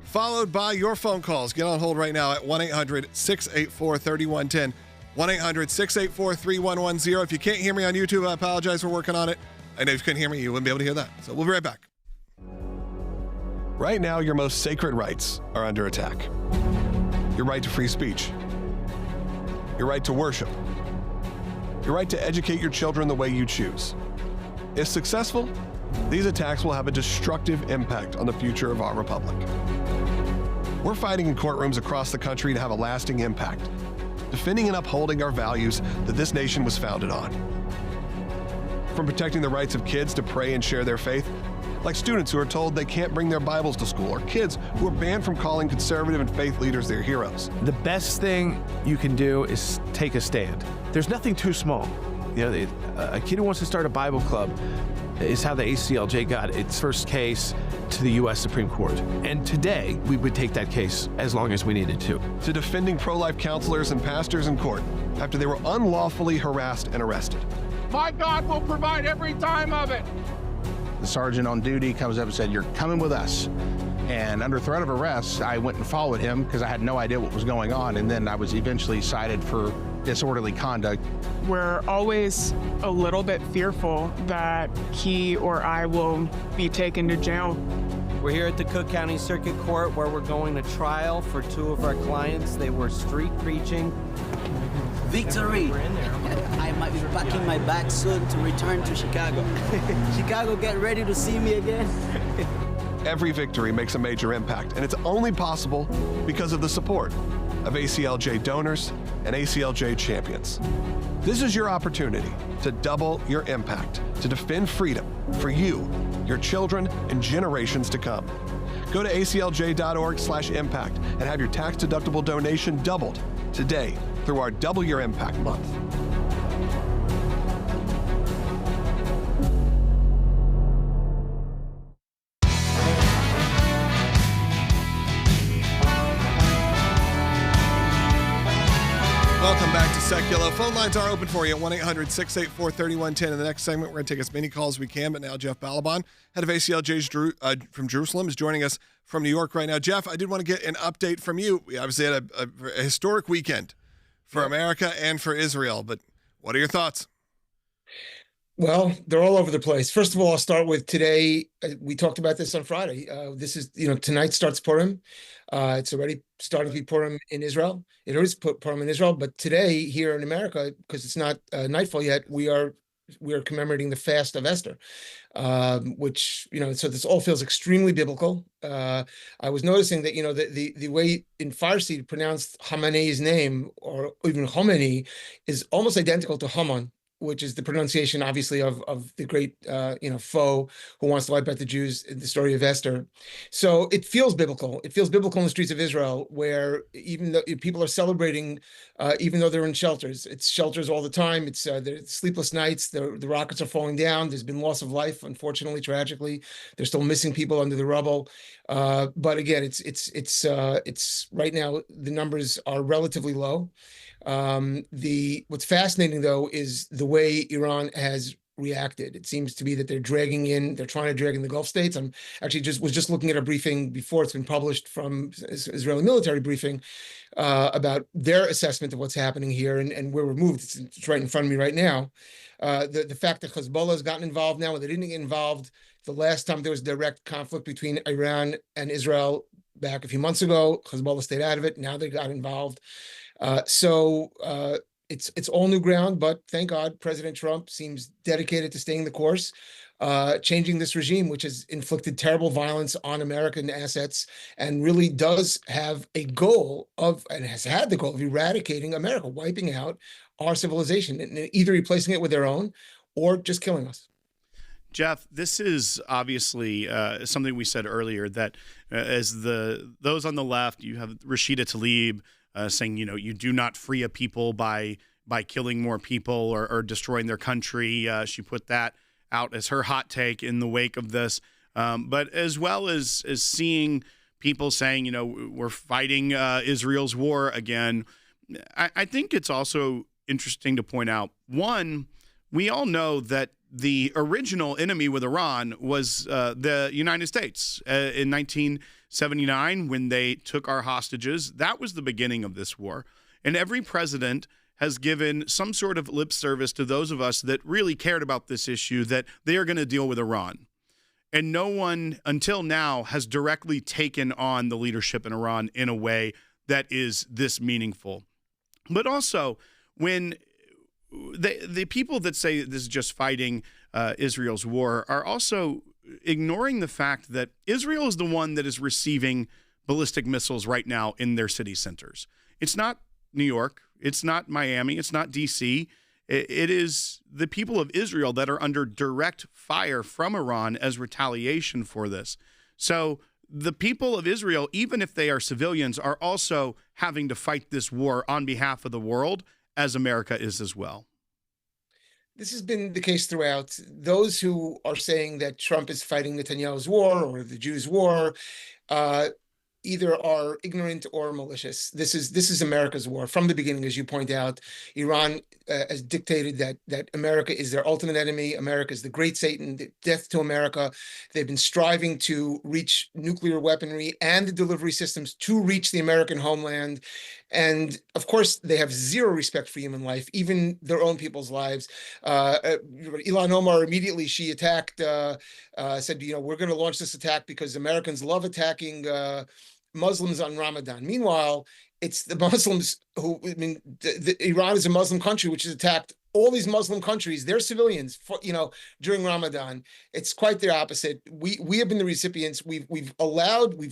followed by your phone calls. Get on hold right now at 1-800-684-3110. 1-800-684-3110. If you can't hear me on YouTube, I apologize. We're working on it. I know if you couldn't hear me, you wouldn't be able to hear that. So we'll be right back. Right now, your most sacred rights are under attack. Your right to free speech. Your right to worship. Your right to educate your children the way you choose. If successful, these attacks will have a destructive impact on the future of our republic. We're fighting in courtrooms across the country to have a lasting impact, defending and upholding our values that this nation was founded on. From protecting the rights of kids to pray and share their faith, like students who are told they can't bring their Bibles to school, or kids who are banned from calling conservative and faith leaders their heroes. The best thing you can do is take a stand. There's nothing too small. You know, a kid who wants to start a Bible club is how the ACLJ got its first case to the U.S. Supreme Court. And today, we would take that case as long as we needed to. To defending pro-life counselors and pastors in court after they were unlawfully harassed and arrested. My God will provide every dime of it. The sergeant on duty comes up and said, "You're coming with us." And under threat of arrest, I went and followed him because I had no idea what was going on. And then I was eventually cited for disorderly conduct. We're always a little bit fearful that he or I will be taken to jail. We're here at the Cook County Circuit Court where we're going to trial for two of our clients. They were street preaching. Victory! I might be packing my bag soon to return to Chicago. Chicago, get ready to see me again. Every victory makes a major impact, and it's only possible because of the support of ACLJ donors and ACLJ champions. This is your opportunity to double your impact, to defend freedom for you, your children, and generations to come. Go to aclj.org/impact and have your tax-deductible donation doubled today through our Double Your Impact Month. Welcome back to Sekulow. Phone lines are open for you at 1-800-684-3110. In the next segment, we're going to take as many calls as we can, but now Jeff Balaban, head of ACLJ from Jerusalem, is joining us from New York right now. Jeff, I did want to get an update from you. We obviously had a historic weekend for America and for Israel, but what are your thoughts? Well, they're all over the place. First of all, I'll start with today. We talked about this on Friday. This is, tonight starts Purim. It's already starting to be Purim in Israel. It is Purim in Israel, but today here in America, because it's not nightfall yet, we are commemorating the fast of Esther, which, so this all feels extremely biblical. I was noticing that, the way in Farsi to pronounce Khamenei's name, or even Khomeini, is almost identical to Haman, which is the pronunciation, obviously, of the great, foe who wants to wipe out the Jews in the story of Esther. So it feels biblical. It feels biblical in the streets of Israel, where even though people are celebrating, even though they're in shelters, it's shelters all the time. It's sleepless nights. The rockets are falling down. There's been loss of life, unfortunately, tragically. They're still missing people under the rubble. But again, it's right now the numbers are relatively low. What's fascinating though is the way Iran has reacted. It seems to be that they're trying to drag in the Gulf states. I'm actually was just looking at a briefing before it's been published from Israeli military briefing about their assessment of what's happening here and where we're moved. It's right in front of me right now. The fact that Hezbollah has gotten involved now, and they didn't get involved the last time there was direct conflict between Iran and Israel back a few months ago. Hezbollah stayed out of it. Now they got involved. So it's all new ground, but thank God President Trump seems dedicated to staying the course, changing this regime, which has inflicted terrible violence on American assets and really does have a goal and has had the goal of eradicating America, wiping out our civilization, and either replacing it with their own or just killing us. Jeff, this is obviously something we said earlier, that as those on the left, you have Rashida Tlaib, saying, you do not free a people by killing more people or destroying their country. She put that out as her hot take in the wake of this. But as well as seeing people saying, we're fighting Israel's war again, I think it's also interesting to point out, one, we all know that the original enemy with Iran was the United States in 1979 when they took our hostages. That was the beginning of this war. And every president has given some sort of lip service to those of us that really cared about this issue, that they are going to deal with Iran. And no one until now has directly taken on the leadership in Iran in a way that is this meaningful. But also, when the people that say this is just fighting Israel's war are also ignoring the fact that Israel is the one that is receiving ballistic missiles right now in their city centers. It's not New York. It's not Miami. It's not D.C. It is the people of Israel that are under direct fire from Iran as retaliation for this. So the people of Israel, even if they are civilians, are also having to fight this war on behalf of the world, as America is as well. This has been the case throughout. Those who are saying that Trump is fighting Netanyahu's war or the Jews' war either are ignorant or malicious. This is America's war from the beginning, as you point out. Iran has dictated that America is their ultimate enemy. America is the great Satan, death to America. They've been striving to reach nuclear weaponry and the delivery systems to reach the American homeland. And of course, they have zero respect for human life, even their own people's lives. Ilhan Omar immediately, she attacked, said, we're going to launch this attack because Americans love attacking Muslims on Ramadan. Meanwhile, it's the Muslims who, Iran is a Muslim country which has attacked all these Muslim countries, their civilians, during Ramadan. It's quite the opposite. We have been the recipients. We've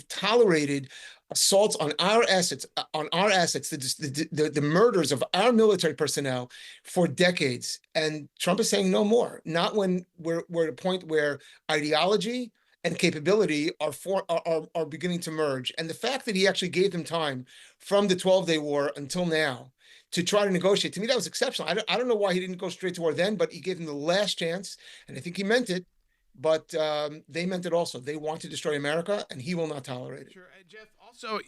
tolerated assaults on our assets, the murders of our military personnel for decades. And Trump is saying no more. Not when we're at a point where ideology and capability are beginning to merge. And the fact that he actually gave them time from the 12-day war until now to try to negotiate, to me, that was exceptional. I don't know why he didn't go straight to war then, but he gave them the last chance, and I think he meant it. But they meant it also. They want to destroy America, and he will not tolerate it. Sure. And Jeff, also,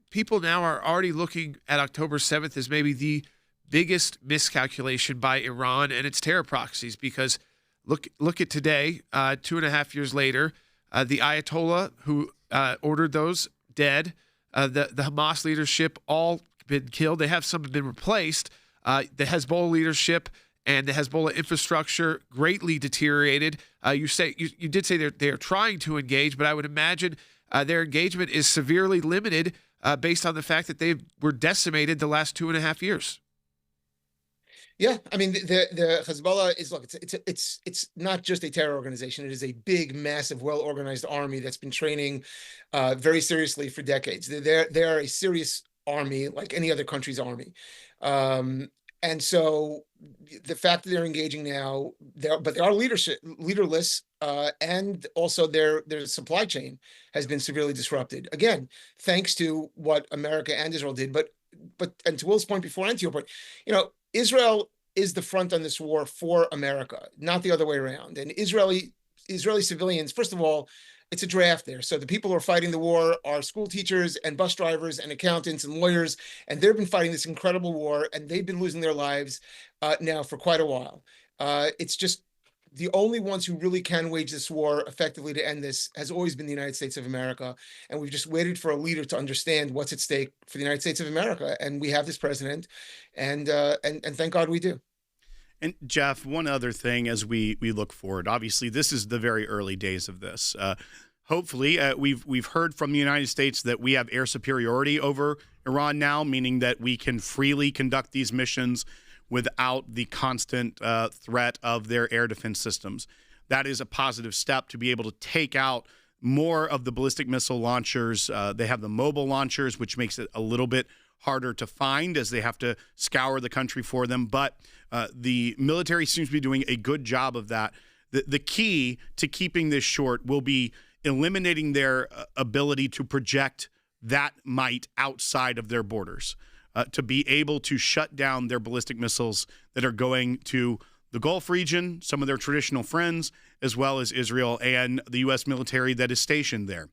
people now are already looking at October 7th as maybe the biggest miscalculation by Iran and its terror proxies, because look at today, 2.5 years later, the Ayatollah who ordered those dead, the Hamas leadership all been killed. They have some have been replaced. The Hezbollah leadership and the Hezbollah infrastructure greatly deteriorated. You did say they're trying to engage, but I would imagine their engagement is severely limited based on the fact that they were decimated the last 2.5 years. Yeah, I mean the Hezbollah is it's not just a terror organization. It is a big, massive, well-organized army that's been training very seriously for decades. They're a serious army, like any other country's army, and so the fact that they're engaging now, they are leaderless, and also their supply chain has been severely disrupted. Again, thanks to what America and Israel did, but and to Will's point before and to your point, Israel is the front on this war for America, not the other way around. And Israeli civilians, first of all, it's a draft there. So the people who are fighting the war are school teachers and bus drivers and accountants and lawyers, and they've been fighting this incredible war, and they've been losing their lives now for quite a while. It's just the only ones who really can wage this war effectively to end this has always been the United States of America. And we've just waited for a leader to understand what's at stake for the United States of America. And we have this president, and thank God we do. And Jeff, one other thing as we look forward, obviously this is the very early days of this. Hopefully, we've heard from the United States that we have air superiority over Iran now, meaning that we can freely conduct these missions without the constant threat of their air defense systems. That is a positive step to be able to take out more of the ballistic missile launchers. They have the mobile launchers, which makes it a little bit harder to find as they have to scour the country for them. But the military seems to be doing a good job of that. The key to keeping this short will be eliminating their ability to project that might outside of their borders. To be able to shut down their ballistic missiles that are going to the Gulf region, some of their traditional friends, as well as Israel and the U.S. military that is stationed there.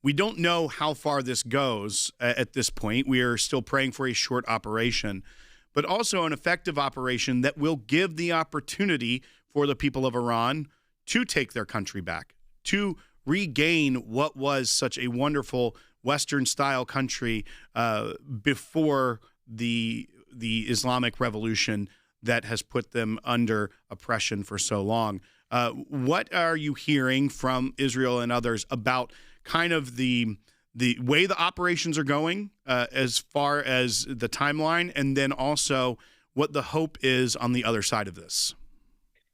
We don't know how far this goes at this point. We are still praying for a short operation. but also an effective operation that will give the opportunity for the people of Iran to take their country back, to regain what was such a wonderful Western-style country before the Islamic Revolution that has put them under oppression for so long. What are you hearing from Israel and others about kind of the way the operations are going as far as the timeline, and then also what the hope is on the other side of this?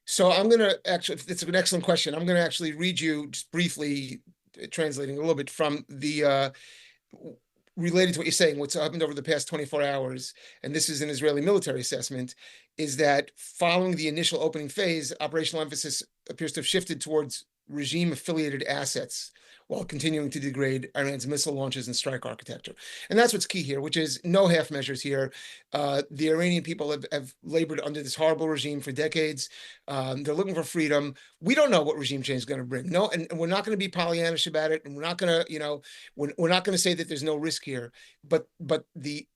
So I'm going to actually, it's an excellent question. I'm going to actually read you just briefly, translating a little bit from the related to what you're saying, what's happened over the past 24 hours, and this is an Israeli military assessment, is that following the initial opening phase, operational emphasis appears to have shifted towards regime-affiliated assets while continuing to degrade Iran's missile launches and strike architecture. And that's what's key here, which is no half measures here. The Iranian people have labored under this horrible regime for decades. They're looking for freedom. We don't know what regime change is going to bring. No, and we're not going to be Pollyannish about it. And we're not going to, we're not going to say that there's no risk here. But the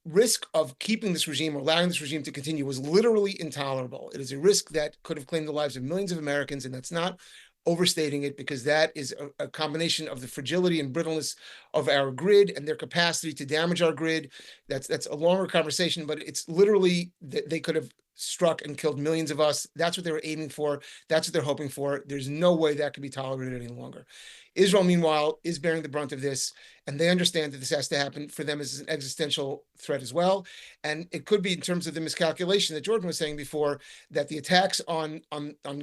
risk of keeping this regime or allowing this regime to continue was literally intolerable. It is a risk that could have claimed the lives of millions of Americans, and that's not overstating it, because that is a combination of the fragility and brittleness of our grid and their capacity to damage our grid. That's a longer conversation, but it's literally that they could have struck and killed millions of us. That's what they were aiming for. That's what they're hoping for. There's no way that could be tolerated any longer. Israel, meanwhile, is bearing the brunt of this, and they understand that this has to happen for them as an existential threat as well. And it could be, in terms of the miscalculation that Jordan was saying before, that the attacks on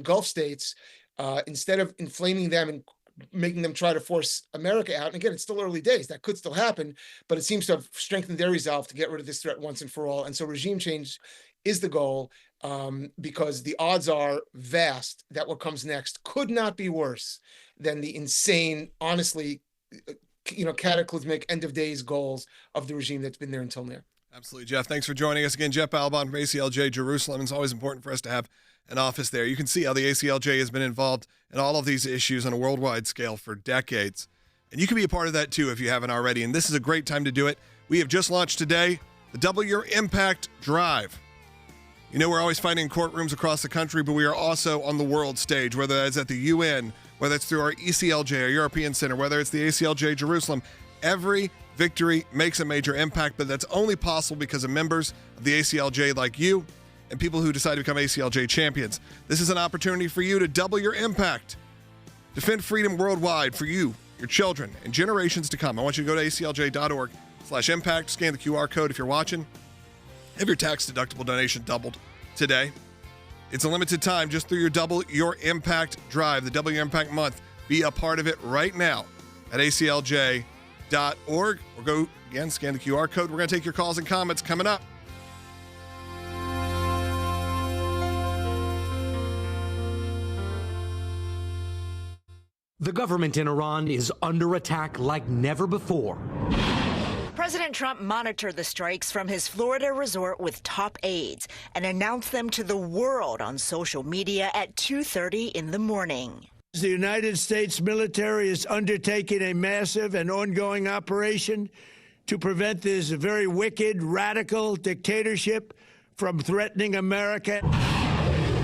Gulf states, instead of inflaming them and making them try to force America out, and again, it's still early days, that could still happen, but it seems to have strengthened their resolve to get rid of this threat once and for all. And so regime change is the goal, because the odds are vast that what comes next could not be worse than the insane, honestly, cataclysmic end of days goals of the regime that's been there until now. Absolutely, Jeff. Thanks for joining us again. Jeff Balbon from ACLJ Jerusalem. It's always important for us to have an office there. You can see how the ACLJ has been involved in all of these issues on a worldwide scale for decades. And you can be a part of that too if you haven't already. And this is a great time to do it. We have just launched today the Double Your Impact Drive. You know, we're always fighting in courtrooms across the country, but we are also on the world stage, whether that's at the UN, whether it's through our ECLJ, our European Center, whether it's the ACLJ Jerusalem. Every victory makes a major impact, but that's only possible because of members of the ACLJ like you and people who decide to become ACLJ champions. This is an opportunity for you to double your impact. Defend freedom worldwide for you, your children, and generations to come. I want you to go to aclj.org/impact, scan the QR code if you're watching. Have your tax-deductible donation doubled today. It's a limited time just through your Double Your Impact Drive, the Double Your Impact Month. Be a part of it right now at aclj.org, or go, again, scan the QR code. We're going to take your calls and comments coming up. The government in Iran is under attack like never before. President Trump monitored the strikes from his Florida resort with top aides and announced them to the world on social media at 2:30 in the morning. The United States military is undertaking a massive and ongoing operation to prevent this very wicked, radical dictatorship from threatening America.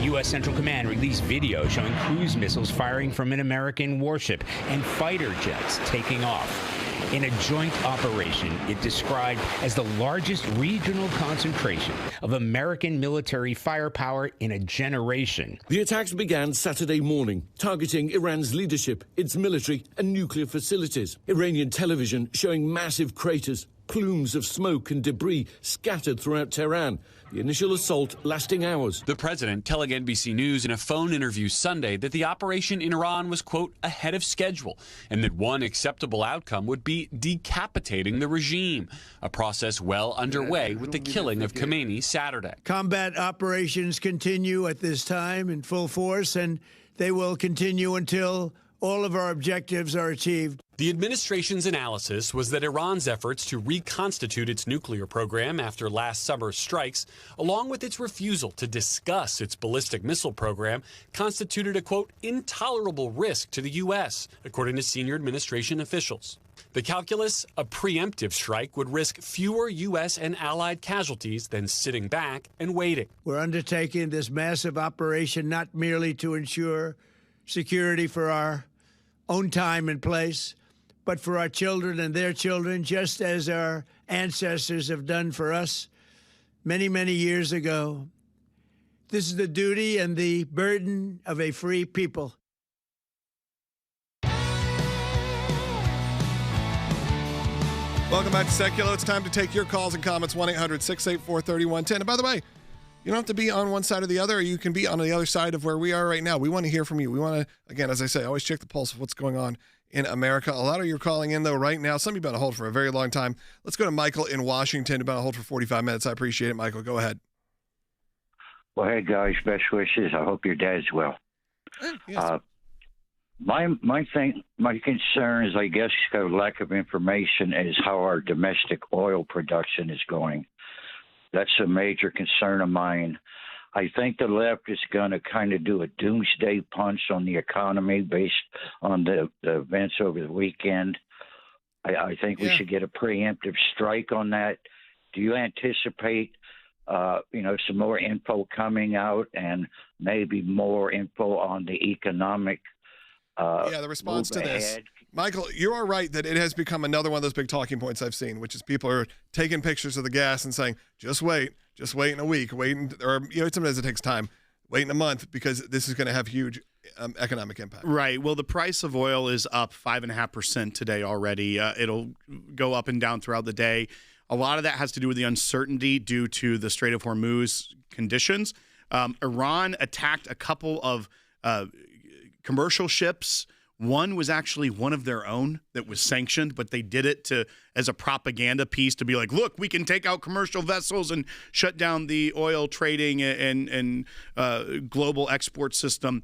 U.S. Central Command released video showing cruise missiles firing from an American warship and fighter jets taking off. In a joint operation it described as the largest regional concentration of American military firepower in a generation. The attacks began Saturday morning, targeting Iran's leadership, its military and nuclear facilities. Iranian television showing massive craters, plumes of smoke and debris scattered throughout Tehran. The initial assault lasting hours. The president telling NBC News in a phone interview Sunday that the operation in Iran was, quote, ahead of schedule, and that one acceptable outcome would be decapitating the regime, a process well underway with the killing of Khamenei Saturday. Combat operations continue at this time in full force, and they will continue until all of our objectives are achieved. The administration's analysis was that Iran's efforts to reconstitute its nuclear program after last summer's strikes, along with its refusal to discuss its ballistic missile program, constituted a, quote, intolerable risk to the U.S., according to senior administration officials. The calculus, a preemptive strike would risk fewer U.S. and allied casualties than sitting back and waiting. We're undertaking this massive operation not merely to ensure security for our own time and place, but for our children and their children, just as our ancestors have done for us many, many years ago. This is the duty and the burden of a free people. Welcome back to Sekulow. It's time to take your calls and comments, 1-800-684-3110. And by the way, you don't have to be on one side or the other, or you can be on the other side of where we are right now. We want to hear from you. We want to, again, as I say, always check the pulse of what's going on in America. A lot of you are calling in, though, right now. Some of you have been on hold for a very long time. Let's go to Michael in Washington, who's been on hold for 45 minutes. I appreciate it, Michael. Go ahead. Well, hey, guys, best wishes. I hope your dad's well. Yes. My concern is, I guess, lack of information is how our domestic oil production is going. That's a major concern of mine. I think the left is going to kind of do a doomsday punch on the economy based on the events over the weekend. I think we should get a preemptive strike on that. Do you anticipate, some more info coming out and maybe more info on the economic the response to this. Michael, you are right that it has become another one of those big talking points I've seen, which is people are taking pictures of the gas and saying, just wait in a week, or sometimes it takes time, wait in a month, because this is going to have huge economic impact. Right. Well, the price of oil is up 5.5% today already. It'll go up and down throughout the day. A lot of that has to do with the uncertainty due to the Strait of Hormuz conditions. Iran attacked a couple of commercial ships. One was actually one of their own that was sanctioned, but they did it as a propaganda piece to be like, look, we can take out commercial vessels and shut down the oil trading and global export system.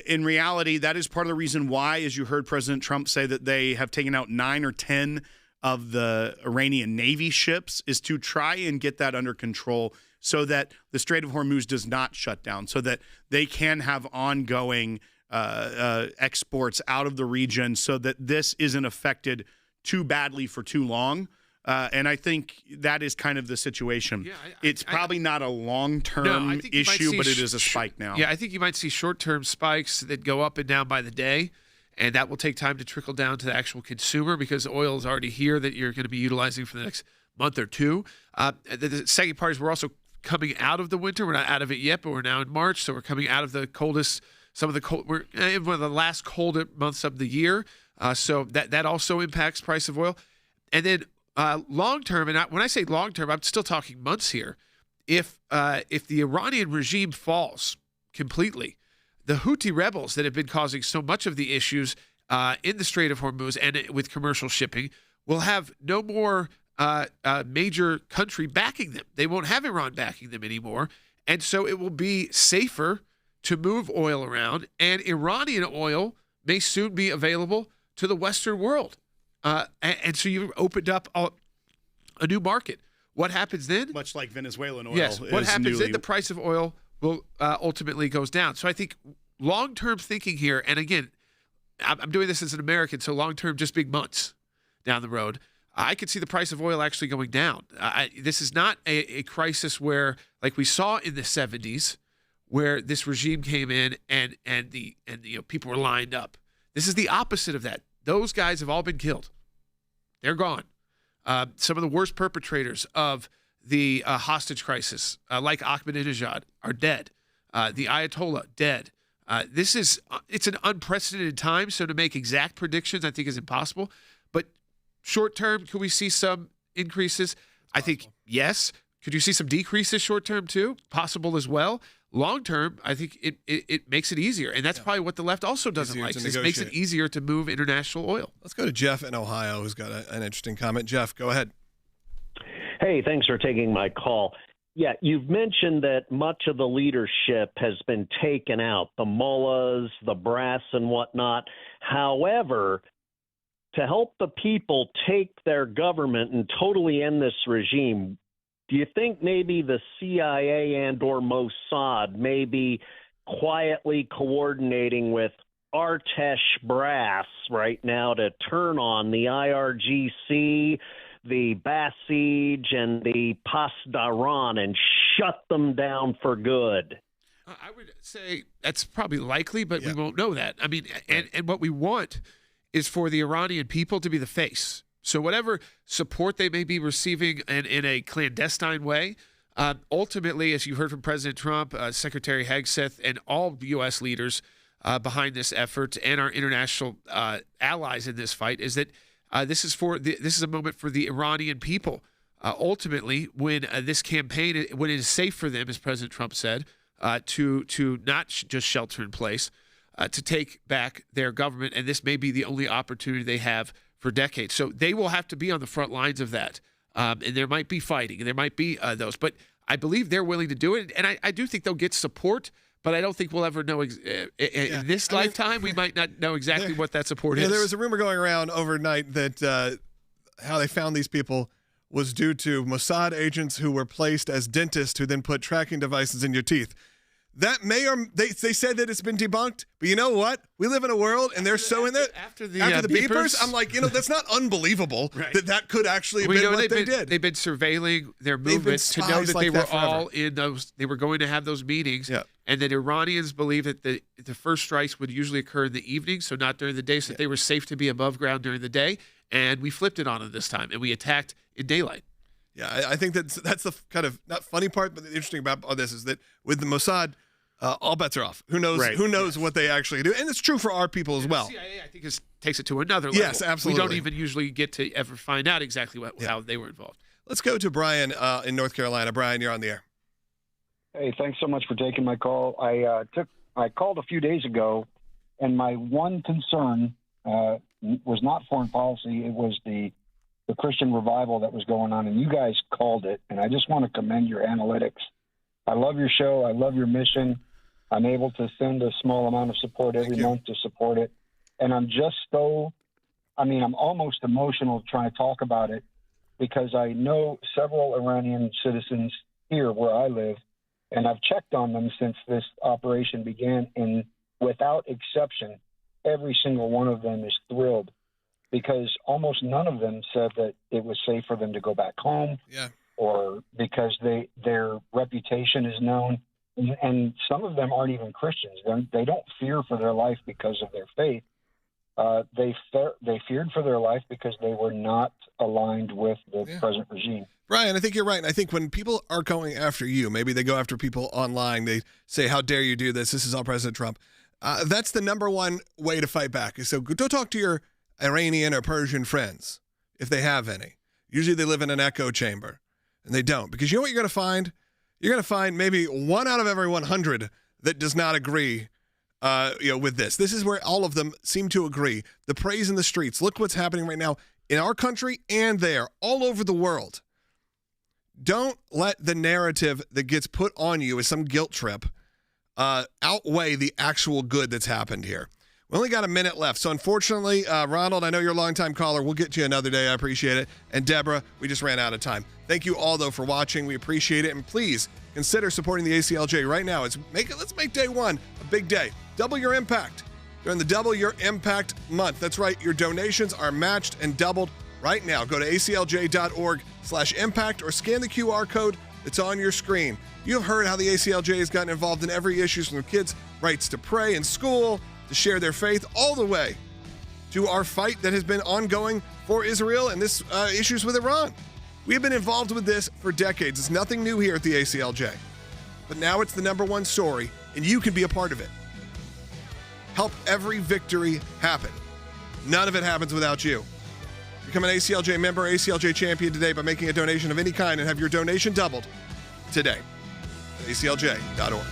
In reality, that is part of the reason why, as you heard President Trump say, that they have taken out 9 or 10 of the Iranian Navy ships, is to try and get that under control so that the Strait of Hormuz does not shut down, so that they can have ongoing exports out of the region, so that this isn't affected too badly for too long. And I think that is kind of the situation. Yeah, it's probably not a long-term issue, but it is a spike now. Yeah, I think you might see short-term spikes that go up and down by the day, and that will take time to trickle down to the actual consumer, because oil is already here that you're going to be utilizing for the next month or two. The second part is we're also coming out of the winter. We're not out of it yet, but we're now in March, so we're coming out of the coldest. We're in one of the last colder months of the year, so that also impacts price of oil. And then long term, and when I say long term, I'm still talking months here. If the Iranian regime falls completely, the Houthi rebels that have been causing so much of the issues in the Strait of Hormuz and with commercial shipping will have no more major country backing them. They won't have Iran backing them anymore, and so it will be safer to move oil around, and Iranian oil may soon be available to the Western world. And so you've opened up a new market. What happens then? Much like Venezuelan oil. Yes. What happens then? The price of oil will ultimately goes down. So I think long-term thinking here, and again, I'm doing this as an American, so long-term just big months down the road, I could see the price of oil actually going down. This is not a crisis where, like we saw in the 70s, where this regime came in and people were lined up. This is the opposite of that. Those guys have all been killed. They're gone. Some of the worst perpetrators of the hostage crisis, like Ahmadinejad, are dead. The Ayatollah, dead. It's an unprecedented time, so to make exact predictions, I think, is impossible. But short term, could we see some increases? I think yes. Could you see some decreases short term too? Possible as well. Long term, I think it makes it easier, and that's probably what the left also doesn't like. It makes it easier to move international oil. Let's go to Jeff in Ohio, who's got an interesting comment. Jeff, go ahead. Hey, thanks for taking my call. Yeah, you've mentioned that much of the leadership has been taken out, the mullahs, the brass, and whatnot. However, to help the people take their government and totally end this regime, do you think maybe the CIA and or Mossad may be quietly coordinating with Artesh brass right now to turn on the IRGC, the Basij, and the Pasdaran and shut them down for good? I would say that's probably likely, but we won't know that. I mean, and what we want is for the Iranian people to be the face. So whatever support they may be receiving in a clandestine way, ultimately, as you heard from President Trump, Secretary Hegseth, and all U.S. leaders behind this effort and our international allies in this fight, is that this is a moment for the Iranian people. Ultimately, when this campaign, when it is safe for them, as President Trump said, to not just shelter in place, to take back their government, and this may be the only opportunity they have for decades. So they will have to be on the front lines of that, and there might be fighting, and there might be those, but I believe they're willing to do it, and I do think they'll get support, but I don't think we'll ever know in this lifetime. We might not know exactly what that support is. There was a rumor going around overnight that how they found these people was due to Mossad agents who were placed as dentists who then put tracking devices in your teeth. That they said that it's been debunked, but you know what? We live in a world, and they're so in it. After the beepers, I'm like, that's not unbelievable that could actually have been what they did. They've been surveilling their movements to know that they were all in those. They were going to have those meetings, and that Iranians believe that the first strikes would usually occur in the evening, so not during the day, so that they were safe to be above ground during the day. And we flipped it on them this time, and we attacked in daylight. Yeah, I think that's the kind of not funny part, but the interesting about all this is that with the Mossad, all bets are off. Who knows? Who knows what they actually do? And it's true for our people as well. The CIA, I think, takes it to another level. Yes, absolutely. We don't even usually get to ever find out exactly how they were involved. Let's go to Brian in North Carolina. Brian, you're on the air. Hey, thanks so much for taking my call. I called a few days ago, and my one concern was not foreign policy. It was the Christian revival that was going on, and you guys called it, and I just want to commend your analytics. I love your show. I love your mission. I'm able to send a small amount of support every month to support it, and I'm just I'm almost emotional trying to talk about it because I know several Iranian citizens here where I live, and I've checked on them since this operation began, and without exception, every single one of them is thrilled because almost none of them said that it was safe for them to go back home or because their reputation is known. And some of them aren't even Christians. They don't fear for their life because of their faith. They feared for their life because they were not aligned with the present regime. Brian, I think you're right. And I think when people are going after you, maybe they go after people online, they say, how dare you do this? This is all President Trump. That's the number one way to fight back. So go talk to your Iranian or Persian friends, if they have any. Usually they live in an echo chamber, and they don't. Because you know what you're going to find? You're going to find maybe 1 out of every 100 that does not agree with this. This is where all of them seem to agree. The praise in the streets. Look what's happening right now in our country and there, all over the world. Don't let the narrative that gets put on you as some guilt trip outweigh the actual good that's happened here. We only got a minute left. So unfortunately, Ronald, I know you're a longtime caller. We'll get to you another day. I appreciate it. And Deborah, we just ran out of time. Thank you all, though, for watching. We appreciate it. And please consider supporting the ACLJ right now. Let's make day one a big day. Double your impact during the Double Your Impact month. That's right. Your donations are matched and doubled right now. Go to aclj.org/impact or scan the QR code that's on your screen. You've heard how the ACLJ has gotten involved in every issue from kids' rights to pray in school, to share their faith, all the way to our fight that has been ongoing for Israel and this issues with Iran. We have been involved with this for decades. It's nothing new here at the ACLJ. But now it's the number one story, and you can be a part of it. Help every victory happen. None of it happens without you. Become an ACLJ member, ACLJ champion today by making a donation of any kind and have your donation doubled today at aclj.org.